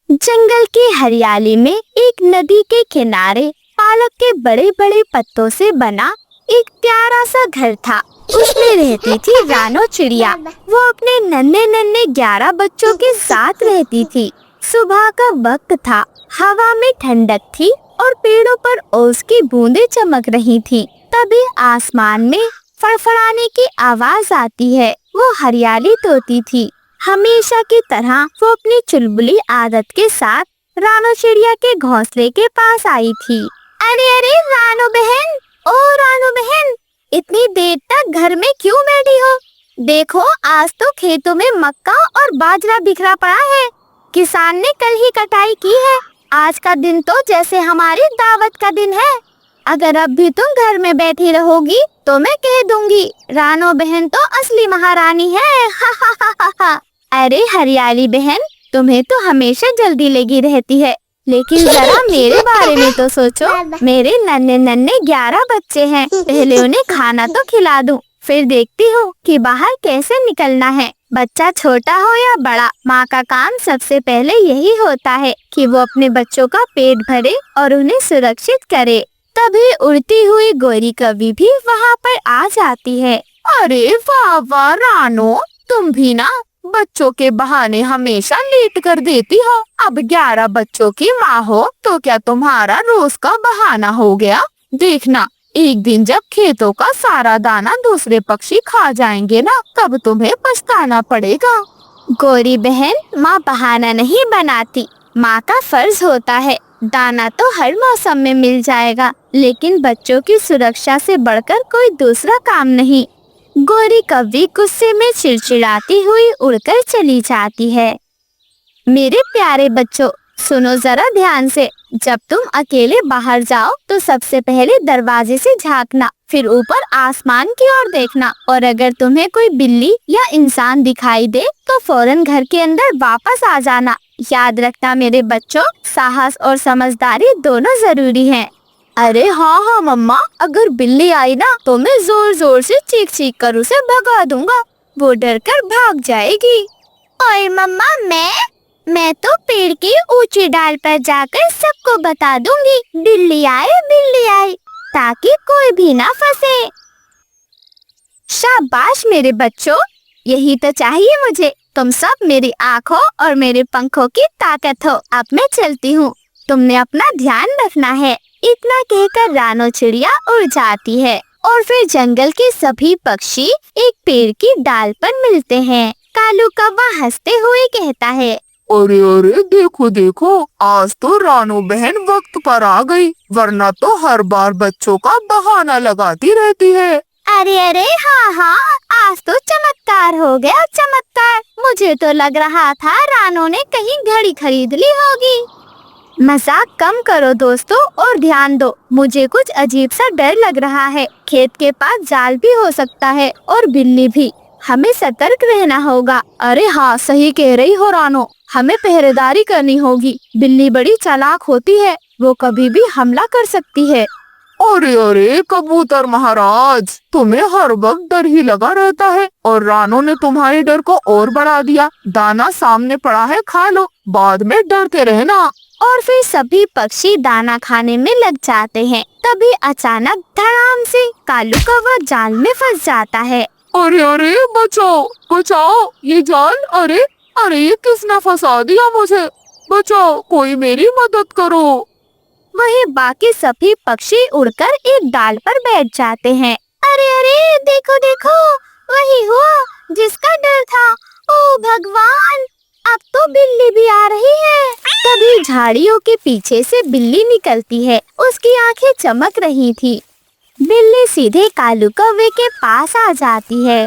जंगल की हरियाली में एक नदी के किनारे पालक के बड़े बड़े पत्तों से बना एक प्यारा सा घर था। उसमें रहती थी रानो चिड़िया। वो अपने नन्हे नन्हे 11 बच्चों के साथ रहती थी। सुबह का वक्त था, हवा में ठंडक थी और पेड़ों पर ओस की बूंदें चमक रही थी। तभी आसमान में फड़फड़ाने की आवाज आती है। वो हरियाली तोड़ती थी। हमेशा की तरह वो अपनी चुलबुली आदत के साथ रानो चिड़िया के घोंसले के पास आई थी। अरे अरे रानो बहन, ओ रानो बहन, इतनी देर तक घर में क्यों बैठी हो? देखो, आज तो खेतों में मक्का और बाजरा बिखरा पड़ा है। किसान ने कल ही कटाई की है। आज का दिन तो जैसे हमारी दावत का दिन है। अगर अब भी तुम घर में बैठी रहोगी तो मैं कह दूंगी रानो बहन तो असली महारानी है। हा हा हा हा हा। अरे हरियाली बहन, तुम्हें तो हमेशा जल्दी लगी रहती है, लेकिन जरा मेरे बारे में तो सोचो। मेरे नन्हे नन्हे 11 बच्चे हैं। पहले उन्हें खाना तो खिला दूं, फिर देखती हूँ कि बाहर कैसे निकलना है। बच्चा छोटा हो या बड़ा, माँ का काम सबसे पहले यही होता है कि वो अपने बच्चों का पेट भरे और उन्हें सुरक्षित करे। तभी उड़ती हुई गोरी कवि भी वहाँ पर आ जाती है। अरे वाह वाह रानो, तुम भी ना बच्चों के बहाने हमेशा लेट कर देती हो। अब 11 बच्चों की माँ हो तो क्या तुम्हारा रोज का बहाना हो गया? देखना, एक दिन जब खेतों का सारा दाना दूसरे पक्षी खा जाएंगे ना, तब तुम्हें पछताना पड़ेगा। गोरी बहन, माँ बहाना नहीं बनाती। माँ का फर्ज होता है। दाना तो हर मौसम में मिल जाएगा, लेकिन बच्चों की सुरक्षा से बढ़कर कोई दूसरा काम नहीं। गोरी कव्वी गुस्से में चिड़चिड़ाती हुई उड़कर चली जाती है। मेरे प्यारे बच्चों, सुनो जरा ध्यान से। जब तुम अकेले बाहर जाओ तो सबसे पहले दरवाजे से झांकना, फिर ऊपर आसमान की ओर देखना, और अगर तुम्हें कोई बिल्ली या इंसान दिखाई दे तो फौरन घर के अंदर वापस आ जाना। याद रखना मेरे बच्चों, साहस और समझदारी दोनों जरूरी हैं। अरे हाँ हाँ मम्मा, अगर बिल्ली आई ना तो मैं जोर जोर से चीख चीख कर उसे भगा दूंगा। वो डर कर भाग जाएगी। ओए मम्मा, मैं तो पेड़ की ऊंची डाल पर जाकर सबको बता दूंगी बिल्ली आए, ताकि कोई भी ना फंसे। शाबाश मेरे बच्चों, यही तो चाहिए मुझे। तुम सब मेरी आँखों और मेरे पंखों की ताकत हो। अब मैं चलती हूँ, तुमने अपना ध्यान रखना है। इतना कहकर रानो चिड़िया उड़ जाती है और फिर जंगल के सभी पक्षी एक पेड़ की डाल पर मिलते हैं। कालू कौवा हंसते हुए कहता है, अरे अरे देखो देखो, आज तो रानो बहन वक्त पर आ गई, वरना तो हर बार बच्चों का बहाना लगाती रहती है। अरे अरे हाँ हाँ, आज तो चमत्कार हो गया, चमत्कार। मुझे तो लग रहा था रानो ने कहीं घड़ी खरीद ली होगी। मजाक कम करो दोस्तों और ध्यान दो। मुझे कुछ अजीब सा डर लग रहा है। खेत के पास जाल भी हो सकता है और बिल्ली भी। हमें सतर्क रहना होगा। अरे हाँ, सही कह रही हो रानो, हमें पहरेदारी करनी होगी। बिल्ली बड़ी चालाक होती है, वो कभी भी हमला कर सकती है। अरे अरे कबूतर महाराज, तुम्हें हर वक्त डर ही लगा रहता है और रानो ने तुम्हारे डर को और बढ़ा दिया। दाना सामने पड़ा है, खा लो, बाद में डरते रहना। और फिर सभी पक्षी दाना खाने में लग जाते हैं। तभी अचानक धड़ाम से कालू कौवा जाल में फंस जाता है। अरे अरे बचाओ बचाओ, ये जाल, अरे अरे ये किसने फंसा दिया मुझे? बचाओ, कोई मेरी मदद करो। वहीं बाकी सभी पक्षी उड़कर एक डाल पर बैठ जाते हैं। अरे अरे देखो देखो, वही हुआ जिसका डर था। ओ भगवान, अब तो बिल्ली भी आ रही है। तभी झाड़ियों के पीछे से बिल्ली निकलती है। उसकी आंखें चमक रही थी। बिल्ली सीधे कालू कौवे के पास आ जाती है।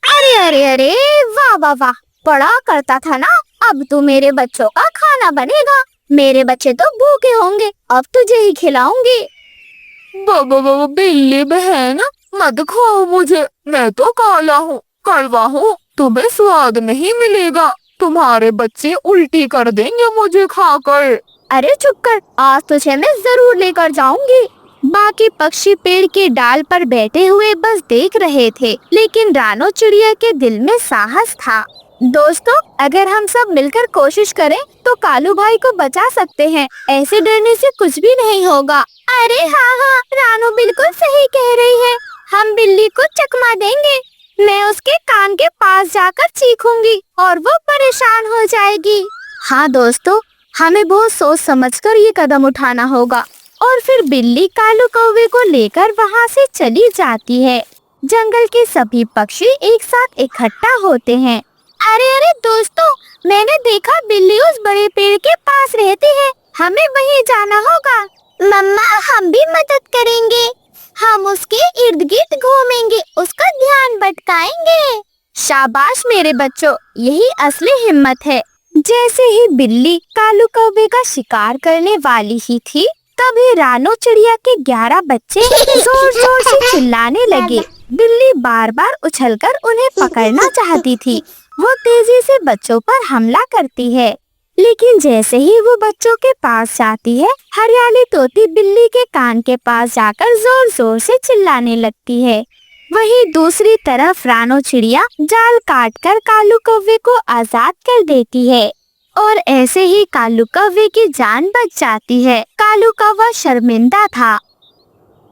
अरे अरे अरे, वाह वाह वाह, बड़ा करता था ना। अब तो मेरे बच्चों का खाना बनेगा। मेरे बच्चे तो भूखे होंगे, अब तुझे ही खिलाऊंगी। बाबा बिल्ली बहन, मत खाओ मुझे, मैं तो काला हूँ, कड़वा हूँ, तुम्हें स्वाद नहीं मिलेगा। तुम्हारे बच्चे उल्टी कर देंगे मुझे खाकर। अरे चुप कर, आज तुझे मैं जरूर लेकर जाऊंगी। बाकी पक्षी पेड़ की डाल पर बैठे हुए बस देख रहे थे, लेकिन रानो चिड़िया के दिल में साहस था। दोस्तों, अगर हम सब मिलकर कोशिश करें तो कालू भाई को बचा सकते हैं। ऐसे डरने से कुछ भी नहीं होगा। अरे हाँ, रानू बिल्कुल सही कह रही है। हम बिल्ली को चकमा देंगे। मैं उसके कान के पास जाकर चीखूंगी और वो परेशान हो जाएगी। हाँ दोस्तों, हमें बहुत सोच समझकर ये कदम उठाना होगा। और फिर बिल्ली कालू कौवे को लेकर वहाँ से चली जाती है। जंगल के सभी पक्षी एक साथ इकट्ठा होते हैं। अरे दोस्तों, मैंने देखा बिल्ली उस बड़े पेड़ के पास रहती है। हमें वहीं जाना होगा। मम्मा, हम भी मदद करेंगे। हम उसके इर्द गिर्द घूमेंगे, उसका ध्यान भटकाएंगे। शाबाश मेरे बच्चों, यही असली हिम्मत है। जैसे ही बिल्ली कालू कौवे का शिकार करने वाली ही थी, तभी रानो चिड़िया के 11 बच्चे जोर जोर से चिल्लाने लगे। बिल्ली बार बार उछलकर उन्हें पकड़ना चाहती थी। वो तेजी से बच्चों पर हमला करती है, लेकिन जैसे ही वो बच्चों के पास जाती है, हरियाली तोती बिल्ली के कान के पास जाकर जोर जोर से चिल्लाने लगती है। वहीं दूसरी तरफ रानो चिड़िया जाल काटकर कालू कौवे को आजाद कर देती है और ऐसे ही कालू कौवे की जान बच जाती है। कालू कौवा शर्मिंदा था।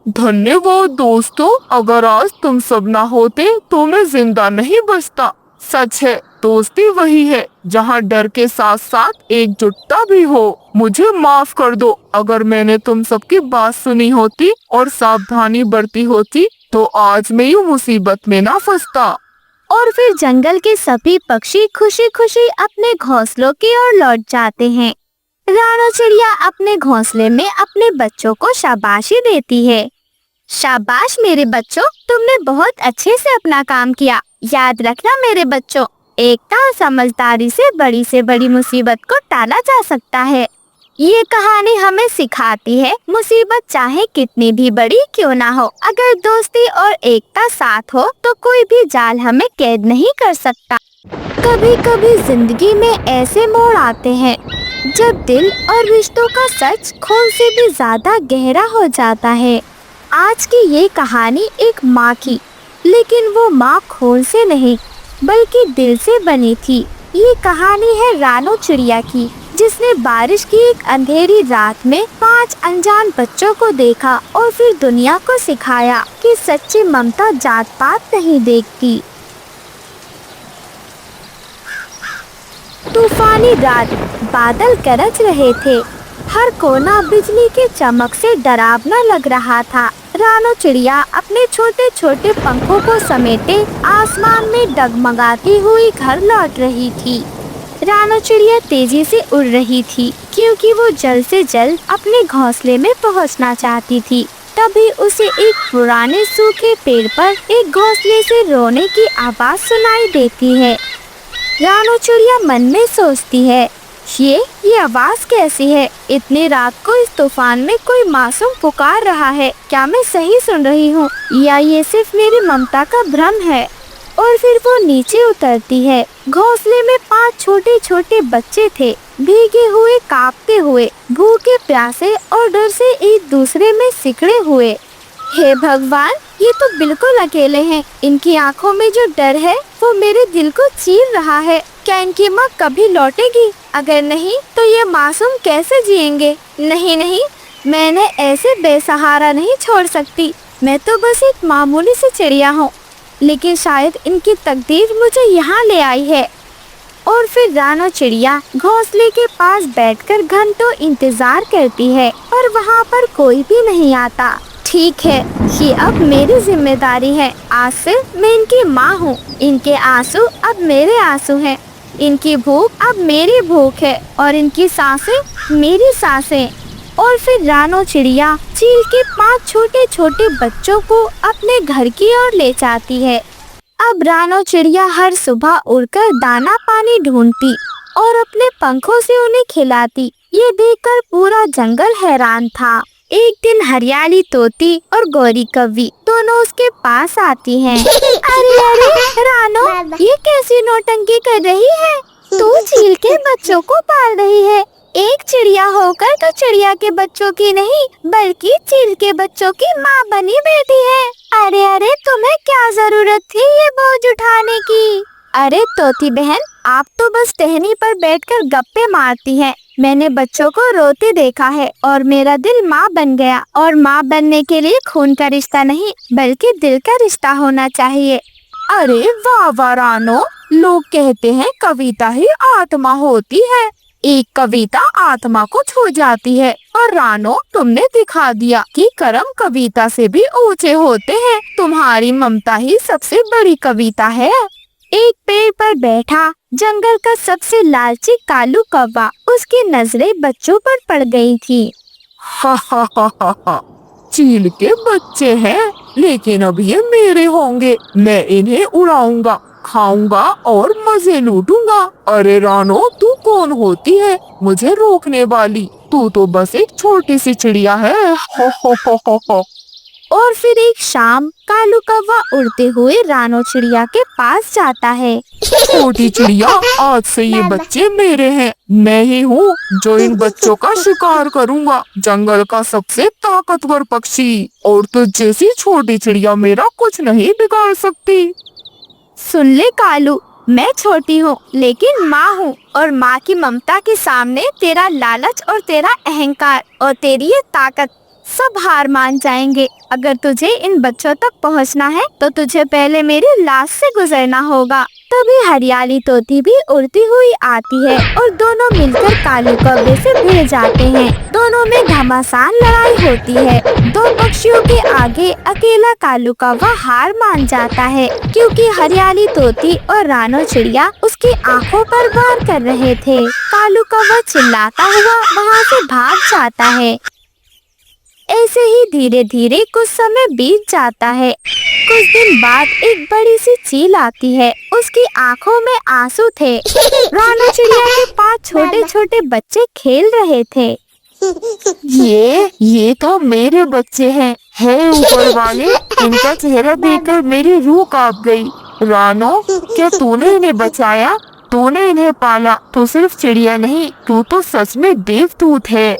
धन्यवाद दोस्तों, अगर आज तुम सब ना होते तो मैं जिंदा नहीं बचता। सच है, दोस्ती वही है जहाँ डर के साथ साथ एकजुटता भी हो। मुझे माफ कर दो, अगर मैंने तुम सबकी बात सुनी होती और सावधानी बरती होती तो आज मैं यूँ मुसीबत में ना फंसता। और फिर जंगल के सभी पक्षी खुशी खुशी अपने घोंसलों की ओर लौट जाते हैं। रानो चिड़िया अपने घोंसले में अपने बच्चों को शाबाशी देती है। शाबाश मेरे बच्चों, तुमने बहुत अच्छे से अपना काम किया। याद रखना मेरे बच्चों, एकता और समझदारी से बड़ी मुसीबत को टाला जा सकता है। ये कहानी हमें सिखाती है, मुसीबत चाहे कितनी भी बड़ी क्यों ना हो, अगर दोस्ती और एकता साथ हो तो कोई भी जाल हमें कैद नहीं कर सकता। कभी कभी जिंदगी में ऐसे मोड़ आते हैं जब दिल और रिश्तों का सच खून से भी ज्यादा गहरा हो जाता है। आज की ये कहानी एक माँ की, लेकिन वो माँ खून से नहीं बल्कि दिल से बनी थी। ये कहानी है रानो चिड़िया की, जिसने बारिश की एक अंधेरी रात में 5 अनजान बच्चों को देखा और फिर दुनिया को सिखाया कि सच्ची ममता जात पात नहीं देखती। तूफानी रात, बादल गरज रहे थे, हर कोना बिजली के चमक से डरावना लग रहा था। रानो चिड़िया अपने छोटे छोटे पंखों को समेटे आसमान में डगमगाती हुई घर लौट रही थी। रानो चिड़िया तेजी से उड़ रही थी क्योंकि वो जल्द से जल्द अपने घोंसले में पहुंचना चाहती थी। तभी उसे एक पुराने सूखे पेड़ पर एक घोंसले से रोने की आवाज सुनाई देती है। रानो चिड़िया मन में सोचती है, ये आवाज कैसी है? इतनी रात को इस तूफान में कोई मासूम पुकार रहा है। क्या मैं सही सुन रही हूँ या ये सिर्फ मेरी ममता का भ्रम है? और फिर वो नीचे उतरती है। घोंसले में 5 छोटे छोटे बच्चे थे, भीगे हुए, कांपते हुए, भूखे प्यासे और डर से एक दूसरे में सिकड़े हुए। हे भगवान, ये तो बिल्कुल अकेले हैं। इनकी आंखों में जो डर है वो मेरे दिल को चीर रहा है। क्या इनकी माँ कभी लौटेगी? अगर नहीं तो ये मासूम कैसे जिएंगे? नहीं, मैं इन्हें ऐसे बेसहारा नहीं छोड़ सकती। मैं तो बस एक मामूली सी चिड़िया हूँ, लेकिन शायद इनकी तकदीर मुझे यहाँ ले आई है। और फिर रानो चिड़िया घोंसले के पास बैठकर घंटों इंतजार करती है और वहाँ पर कोई भी नहीं आता। ठीक है, ये अब मेरी जिम्मेदारी है। आज से मैं इनकी माँ हूँ। इनके आंसू अब मेरे आंसू हैं। इनकी भूख अब मेरी भूख है और इनकी सांसें मेरी सांसें। और फिर रानो चिड़िया चील के 5 छोटे छोटे बच्चों को अपने घर की ओर ले जाती है। अब रानो चिड़िया हर सुबह उड़कर दाना पानी ढूंढती और अपने पंखों से उन्हें खिलाती। ये देखकर पूरा जंगल हैरान था। एक दिन हरियाली तोती और गौरी कौवी दोनों उसके पास आती हैं। अरे रानो, ये कैसी नौटंकी कर रही है? तू चील के बच्चों को पाल रही है। एक चिड़िया होकर तो चिड़िया के बच्चों की नहीं बल्कि चील के बच्चों की माँ बनी बैठी है। अरे तुम्हें क्या जरूरत थी ये बोझ उठाने की? अरे तोती बहन, आप तो बस टहनी पर बैठकर गप्पे मारती हैं। मैंने बच्चों को रोते देखा है और मेरा दिल माँ बन गया। और माँ बनने के लिए खून का रिश्ता नहीं बल्कि दिल का रिश्ता होना चाहिए। अरे वाह वाह रानो, लोग कहते हैं कविता ही आत्मा होती है। एक कविता आत्मा को छू जाती है और रानो तुमने दिखा दिया कि कर्म कविता से भी ऊंचे होते हैं। तुम्हारी ममता ही सबसे बड़ी कविता है। एक पेड़ पर बैठा जंगल का सबसे लालची कालू कौवा, उसकी नजरें बच्चों पर पड़ गई थी। हा हा हा हा हा, चील के बच्चे हैं, लेकिन अब ये मेरे होंगे। मैं इन्हें उड़ाऊंगा, खाऊंगा और मजे लूटूंगा। अरे रानो, तू कौन होती है मुझे रोकने वाली? तू तो बस एक छोटी सी चिड़िया है। हो हो हो हो हो। और फिर एक शाम कालू कौवा उड़ते हुए रानो चिड़िया के पास जाता है। छोटी चिड़िया, आज से ये बच्चे मेरे हैं। मैं ही हूँ जो इन बच्चों का शिकार करूँगा। जंगल का सबसे ताकतवर पक्षी, और तो जैसी छोटी चिड़िया मेरा कुछ नहीं बिगाड़ सकती। सुन ले कालू, मैं छोटी हूँ लेकिन माँ हूँ, और माँ की ममता के सामने तेरा लालच और तेरा अहंकार और तेरी ये ताकत सब हार मान जाएंगे। अगर तुझे इन बच्चों तक पहुँचना है तो तुझे पहले मेरी लाश से गुजरना होगा। तभी हरियाली तोती भी उड़ती हुई आती है और दोनों मिलकर कालू कौवे से भिड़ जाते हैं। दोनों में घमासान लड़ाई होती है। दो पक्षियों के आगे अकेला कालू कौवा हार मान जाता है, क्योंकि हरियाली तोती और रानो चिड़िया उसकी आंखों पर वार कर रहे थे। कालू कौवा चिल्लाता हुआ वहाँ से भाग जाता है। ऐसे ही धीरे धीरे कुछ समय बीत जाता है। कुछ दिन बाद एक बड़ी सी चील आती है। उसकी आंखों में आंसू थे। रानो चिड़िया के पास छोटे छोटे बच्चे खेल रहे थे। ये तो मेरे बच्चे हैं। हे ऊपर वाले, इनका चेहरा देखकर मेरी रूह कांप गई। रानो, क्या तूने इन्हें बचाया? तूने इन्हें पाला तो सिर्फ चिड़िया नहीं, तू तो सच में देवदूत है।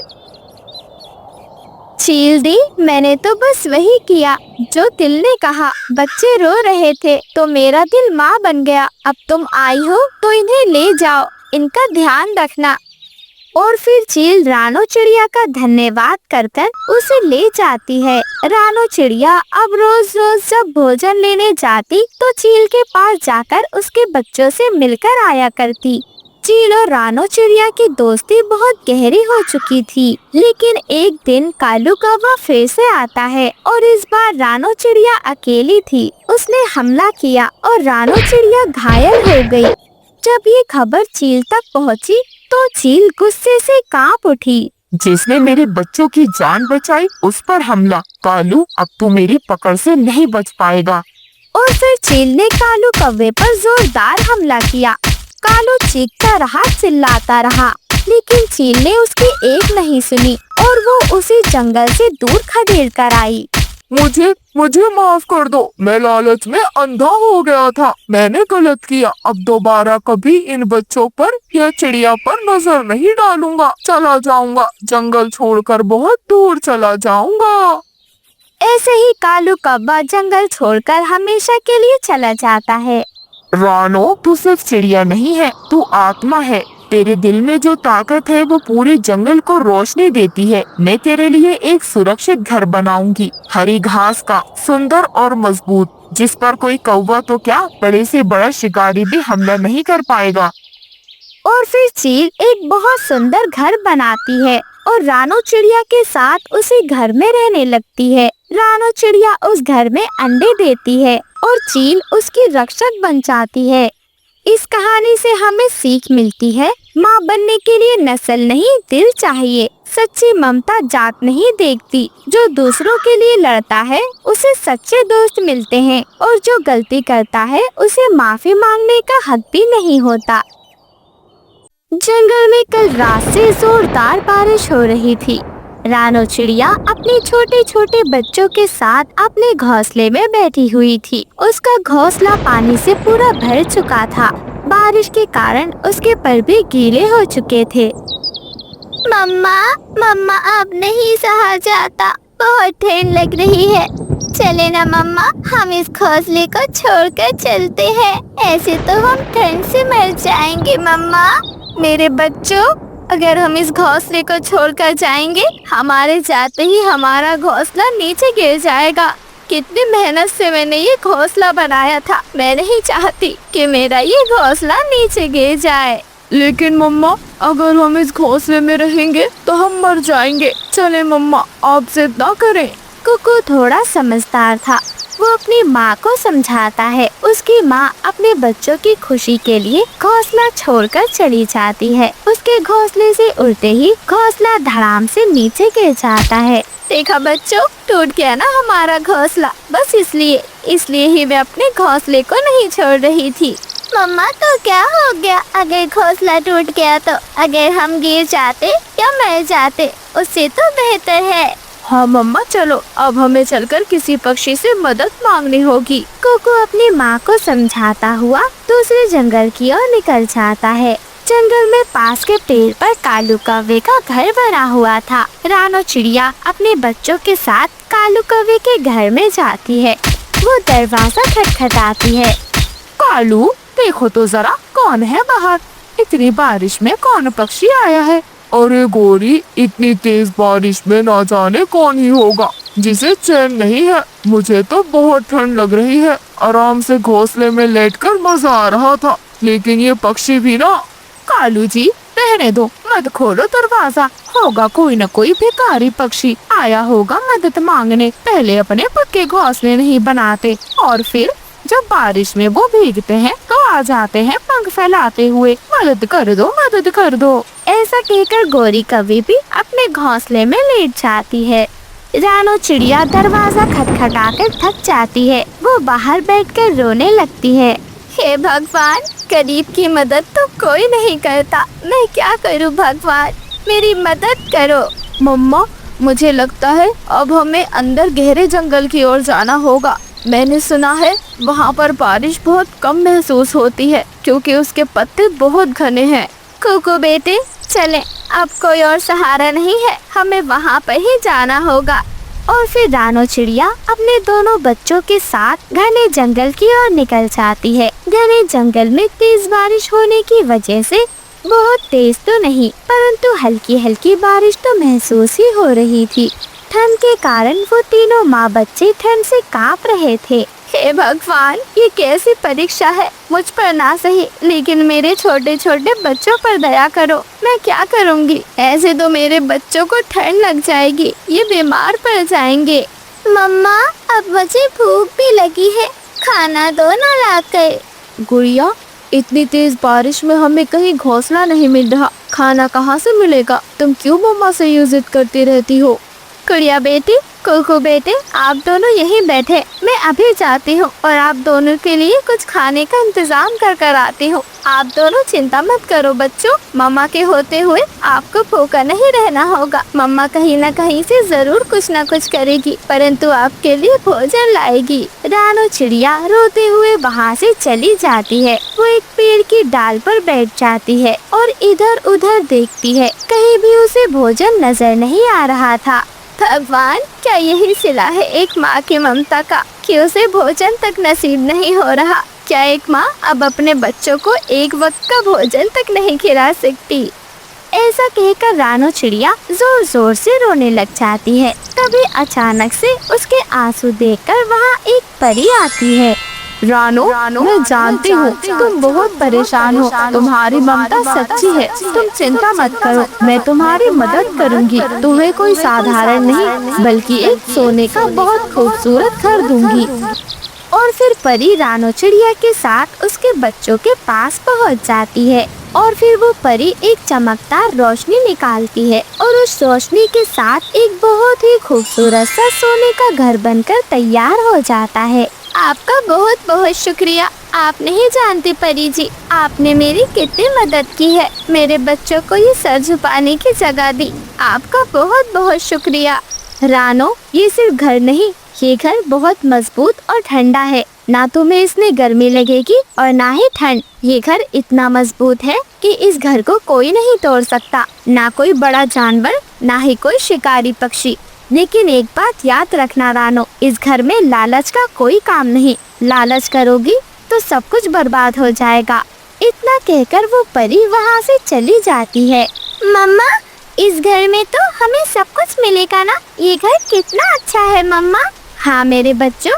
चील दी, मैंने तो बस वही किया जो दिल ने कहा। बच्चे रो रहे थे तो मेरा दिल माँ बन गया। अब तुम आई हो तो इन्हें ले जाओ, इनका ध्यान रखना। और फिर चील रानो चिड़िया का धन्यवाद कर उसे ले जाती है। रानो चिड़िया अब रोज रोज जब भोजन लेने जाती तो चील के पास जाकर उसके बच्चों से मिलकर आया करती। चील और रानो चिड़िया की दोस्ती बहुत गहरी हो चुकी थी। लेकिन एक दिन कालू कौवा फिर से आता है और इस बार रानो चिड़िया अकेली थी। उसने हमला किया और रानो चिड़िया घायल हो गई। जब ये खबर चील तक पहुंची तो चील गुस्से से कांप उठी। जिसने मेरे बच्चों की जान बचाई उस पर हमला। कालू, अब तू मेरी पकड़ से नहीं बच पाएगा। और फिर चील ने कालू कौवे पर जोरदार हमला किया। कालू चीखता रहा, चिल्लाता रहा, लेकिन चील ने उसकी एक नहीं सुनी और वो उसे जंगल से दूर खदेड़ कर आई। मुझे माफ कर दो, मैं लालच में अंधा हो गया था। मैंने गलत किया। अब दोबारा कभी इन बच्चों पर या चिड़िया पर नजर नहीं डालूंगा। चला जाऊंगा, जंगल छोड़कर बहुत दूर चला जाऊंगा। ऐसे ही कालू कौवा जंगल छोड़कर हमेशा के लिए चला जाता है। रानो, तू सिर्फ चिड़िया नहीं है, तू आत्मा है। तेरे दिल में जो ताकत है वो पूरे जंगल को रोशनी देती है। मैं तेरे लिए एक सुरक्षित घर बनाऊंगी, हरी घास का, सुंदर और मजबूत, जिस पर कोई कौवा तो क्या, बड़े से बड़ा शिकारी भी हमला नहीं कर पाएगा। और फिर चील एक बहुत सुंदर घर बनाती है और रानो चिड़िया के साथ उसी घर में रहने लगती है। रानो चिड़िया उस घर में अंडे देती है और चील उसकी रक्षक बन जाती है। इस कहानी से हमें सीख मिलती है, माँ बनने के लिए नस्ल नहीं दिल चाहिए। सच्ची ममता जात नहीं देखती। जो दूसरों के लिए लड़ता है उसे सच्चे दोस्त मिलते हैं, और जो गलती करता है उसे माफी मांगने का हक भी नहीं होता। जंगल में कल रात से जोरदार बारिश हो रही थी। रानो चिड़िया अपने छोटे छोटे बच्चों के साथ अपने घोंसले में बैठी हुई थी। उसका घोंसला पानी से पूरा भर चुका था। बारिश के कारण उसके पर भी गीले हो चुके थे। मम्मा, मम्मा, अब नहीं सहा जाता, बहुत ठंड लग रही है। चले ना मम्मा, हम इस घोंसले को छोड़कर चलते हैं। ऐसे तो हम ठंड से मर जाएंगे मम्मा। मेरे बच्चों, अगर हम इस घोंसले को छोड़कर जाएंगे, हमारे जाते ही हमारा घोंसला नीचे गिर जाएगा। कितनी मेहनत से मैंने ये घोंसला बनाया था। मैं नहीं चाहती कि मेरा ये घोंसला नीचे गिर जाए। लेकिन मम्मा, अगर हम इस घोंसले में रहेंगे तो हम मर जाएंगे। चले मम्मा, आप जिद ना करें। कुकू थोड़ा समझदार था। वो अपनी माँ को समझाता है। उसकी माँ अपने बच्चों की खुशी के लिए घोंसला छोड़कर चली जाती है। उसके घोंसले से उड़ते ही घोंसला धड़ाम से नीचे गिर जाता है। देखा बच्चों, टूट गया ना हमारा घोंसला। बस इसलिए ही मैं अपने घोंसले को नहीं छोड़ रही थी। मम्मा, तो क्या हो गया अगर घोंसला टूट गया तो? अगर हम गिर जाते या मर जाते, उससे तो बेहतर है। हाँ मम्मा, चलो अब हमें चलकर किसी पक्षी से मदद मांगनी होगी। कोको अपनी माँ को समझाता हुआ दूसरे जंगल की ओर निकल जाता है। जंगल में पास के पेड़ पर कालू कौवे का घर बना हुआ था। रानो चिड़िया अपने बच्चों के साथ कालू कौवे के घर में जाती है। वो दरवाजा खटखटाती है। कालू, देखो तो जरा कौन है बाहर। इतनी बारिश में कौन पक्षी आया है? अरे गोरी, इतनी तेज बारिश में ना जाने कौन ही होगा जिसे चैन नहीं है। मुझे तो बहुत ठंड लग रही है। आराम से घोंसले में लेटकर मजा आ रहा था, लेकिन ये पक्षी भी ना। कालू जी, रहने दो, मत खोलो दरवाजा। होगा कोई न कोई भिखारी पक्षी आया होगा मदद मांगने। पहले अपने पक्के घोंसले नहीं बनाते और फिर जब बारिश में वो भीगते हैं तो आ जाते हैं पंख फैलाते हुए। मदद कर दो, मदद कर दो। ऐसा कहकर गोरी कौवी भी अपने घोंसले में लेट जाती है। रानो चिड़िया दरवाजा खटखटाकर थक जाती है। वो बाहर बैठकर रोने लगती है। हे भगवान, गरीब की मदद तो कोई नहीं करता। मैं क्या करूं भगवान, मेरी मदद करो। मम्मा, मुझे लगता है अब हमें अंदर गहरे जंगल की ओर जाना होगा। मैंने सुना है वहाँ पर बारिश बहुत कम महसूस होती है क्योंकि उसके पत्ते बहुत घने हैं। कुकू बेटे, चलें, अब कोई और सहारा नहीं है, हमें वहाँ पर ही जाना होगा। और फिर रानो चिड़िया अपने दोनों बच्चों के साथ घने जंगल की ओर निकल जाती है। घने जंगल में तेज बारिश होने की वजह से, बहुत तेज तो नहीं परंतु हल्की हल्की बारिश तो महसूस ही हो रही थी। ठंड के कारण वो तीनों माँ बच्चे ठंड से कांप रहे थे। हे भगवान, ये कैसी परीक्षा है। मुझ पर ना सही, लेकिन मेरे छोटे छोटे बच्चों पर दया करो। मैं क्या करूँगी? ऐसे तो मेरे बच्चों को ठंड लग जाएगी, ये बीमार पड़ जाएंगे। मम्मा, अब मुझे भूख भी लगी है, खाना दो ना लाकर। गुड़िया, इतनी तेज बारिश में हमें कहीं घोंसला नहीं मिल रहा, खाना कहाँ से मिलेगा? तुम क्यों मम्मा से यूं जिद करती रहती हो? गुड़िया बेटी, कुकू बेटे, आप दोनों यहीं बैठे, मैं अभी जाती हूँ और आप दोनों के लिए कुछ खाने का इंतजाम कर आती हूँ। आप दोनों चिंता मत करो बच्चों, मम्मा के होते हुए आपको भूखा नहीं रहना होगा। मम्मा कहीं न कहीं से जरूर कुछ न कुछ करेगी, परंतु आपके लिए भोजन लाएगी। रानो चिड़िया रोते हुए वहाँ से चली जाती है। वो एक पेड़ की डाल पर बैठ जाती है और इधर उधर देखती है, कहीं भी उसे भोजन नजर नहीं आ रहा था। भगवान, क्या यही सिला है एक माँ की ममता का कि उसे भोजन तक नसीब नहीं हो रहा? क्या एक माँ अब अपने बच्चों को एक वक्त का भोजन तक नहीं खिला सकती? ऐसा कहकर रानो चिड़िया जोर जोर से रोने लग जाती है। तभी अचानक से उसके आंसू देखकर वहाँ एक परी आती है। रानो, मैं जानती हूँ तुम बहुत परेशान हो, तुम्हारी ममता सच्ची है। तुम चिंता मत करो, मैं तुम्हारी मदद करूँगी। तुम्हें कोई साधारण नहीं बल्कि एक सोने का बहुत खूबसूरत घर दूंगी। और फिर परी रानो चिड़िया के साथ उसके बच्चों के पास पहुँच जाती है और फिर वो परी एक चमकदार रोशनी निकालती है और उस रोशनी के साथ एक बहुत ही खूबसूरत सा सोने का घर बनकर तैयार हो जाता है। आपका बहुत बहुत शुक्रिया। आप नहीं जानते परी जी, आपने मेरी कितनी मदद की है। मेरे बच्चों को ये सर झुकाने की जगह दी। आपका बहुत बहुत शुक्रिया। रानो, ये सिर्फ घर नहीं, ये घर बहुत मजबूत और ठंडा है। ना तुम्हें इसमें गर्मी लगेगी और ना ही ठंड। ये घर इतना मजबूत है कि इस घर को कोई नहीं तोड़ सकता, ना कोई बड़ा जानवर, ना ही कोई शिकारी पक्षी। लेकिन एक बात याद रखना रानो, इस घर में लालच का कोई काम नहीं। लालच करोगी तो सब कुछ बर्बाद हो जाएगा। इतना कहकर वो परी वहाँ से चली जाती है। मम्मा, इस घर में तो हमें सब कुछ मिलेगा ना? ये घर कितना अच्छा है मम्मा। हाँ मेरे बच्चों,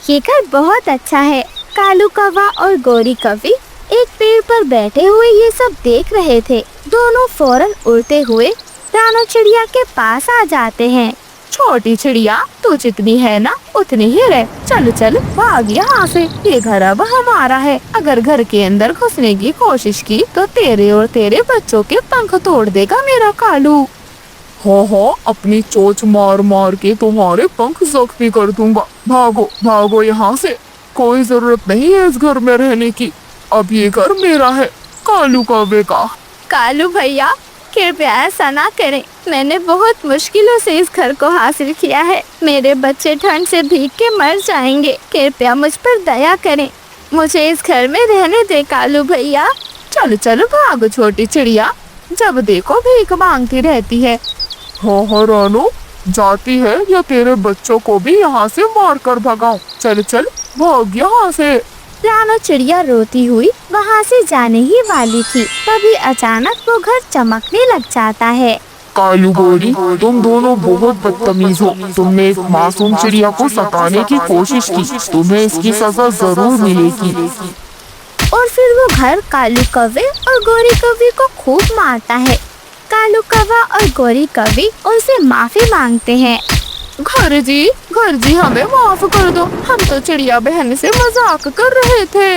ये घर बहुत अच्छा है। कालू कौवा और गोरी कौवी एक पेड़ पर बैठे हुए ये सब देख रहे थे। दोनों फौरन उड़ते हुए रानो चिड़िया के पास आ जाते हैं। छोटी चिड़िया, तू जितनी है ना उतनी ही रह। चल चल भाग यहाँ से, ये घर अब हमारा है। अगर घर के अंदर घुसने की कोशिश की तो तेरे और तेरे बच्चों के पंख तोड़ देगा मेरा कालू। हाँ, अपनी चोंच मार मार के तुम्हारे पंख जख्मी कर दूंगा। भागो भागो यहाँ से, कोई जरूरत नहीं है इस घर में रहने की। अब ये घर मेरा है, कालू कौवे का। कालू भैया, कृपया ऐसा ना करें। मैंने बहुत मुश्किलों से इस घर को हासिल किया है। मेरे बच्चे ठंड से भीग के मर जाएंगे। कृपया मुझ पर दया करें, मुझे इस घर में रहने दे कालू भैया। चल चल भाग छोटी चिड़िया, जब देखो भीख मांगती रहती है। हाँ रानो, जाती है या तेरे बच्चों को भी यहाँ से मार कर भगाऊं? चल चल भाग यहाँ से। रानो चिड़िया रोती हुई वहाँ से जाने ही वाली थी, तभी अचानक वो घर चमकने लग जाता है। कालू गोरी, तुम दोनों बहुत बदतमीज हो। तुमने एक मासूम चिड़िया को सताने की कोशिश की, तुम्हें इसकी सजा जरूर मिलेगी। और फिर वो घर कालू कौवे और गोरी कौवी को खूब मारता है। कालू कौवा और गोरी कौवी उनसे माफी मांगते हैं। घर जी हमें माफ कर दो, हम तो चिड़िया बहन से मजाक कर रहे थे।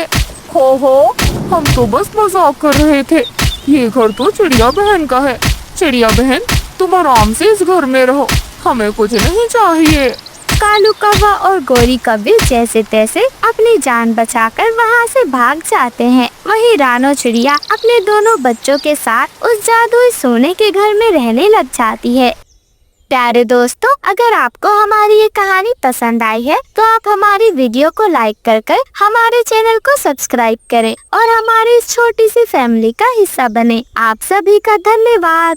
हो, हम तो बस मजाक कर रहे थे। ये घर तो चिड़िया बहन का है। चिड़िया बहन, तुम आराम से इस घर में रहो, हमें कुछ नहीं चाहिए। कालू कौवा और गोरी कौवी जैसे तैसे अपनी जान बचाकर वहाँ से भाग जाते हैं। वहीं रानो चिड़िया अपने दोनों बच्चों के साथ उस जादुई सोने के घर में रहने लग जाती है। प्यारे दोस्तों, अगर आपको हमारी ये कहानी पसंद आई है तो आप हमारी वीडियो को लाइक कर हमारे चैनल को सब्सक्राइब करें और हमारी इस छोटी सी फैमिली का हिस्सा बने। आप सभी का धन्यवाद।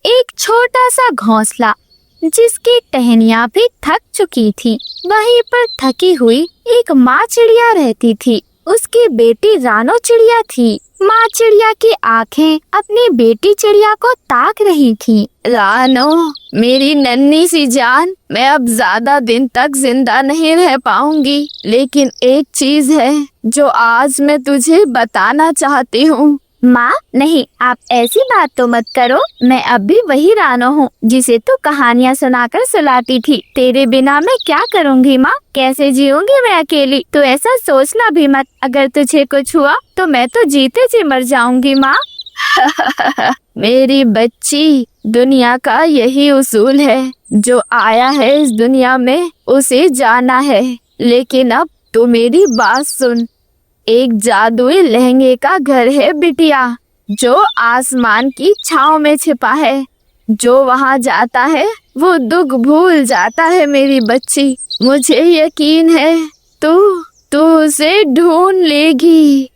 एक छोटा सा घोंसला जिसकी टहनियाँ भी थक चुकी थी, वहीं पर थकी हुई एक माँ चिड़िया रहती थी। उसकी बेटी रानो चिड़िया थी। माँ चिड़िया की आंखें अपनी बेटी चिड़िया को ताक रही थी। रानो, मेरी नन्ही सी जान, मैं अब ज्यादा दिन तक जिंदा नहीं रह पाऊंगी, लेकिन एक चीज है जो आज मैं तुझे बताना चाहती हूँ। माँ नहीं, आप ऐसी बात तो मत करो। मैं अब भी वही रानो हूँ जिसे तू कहानियाँ सुनाकर सुलाती थी। तेरे बिना मैं क्या करूँगी माँ? कैसे जीऊंगी मैं अकेली? तू ऐसा सोचना भी मत। अगर तुझे कुछ हुआ तो मैं तो जीते जी मर जाऊंगी माँ। मेरी बच्ची, दुनिया का यही उसूल है, जो आया है इस दुनिया में उसे जाना है। लेकिन अब तो मेरी बात सुन। एक जादुई लहंगे का घर है बिटिया, जो आसमान की छांव में छिपा है। जो वहाँ जाता है वो दुख भूल जाता है मेरी बच्ची। मुझे यकीन है तू उसे ढूंढ लेगी।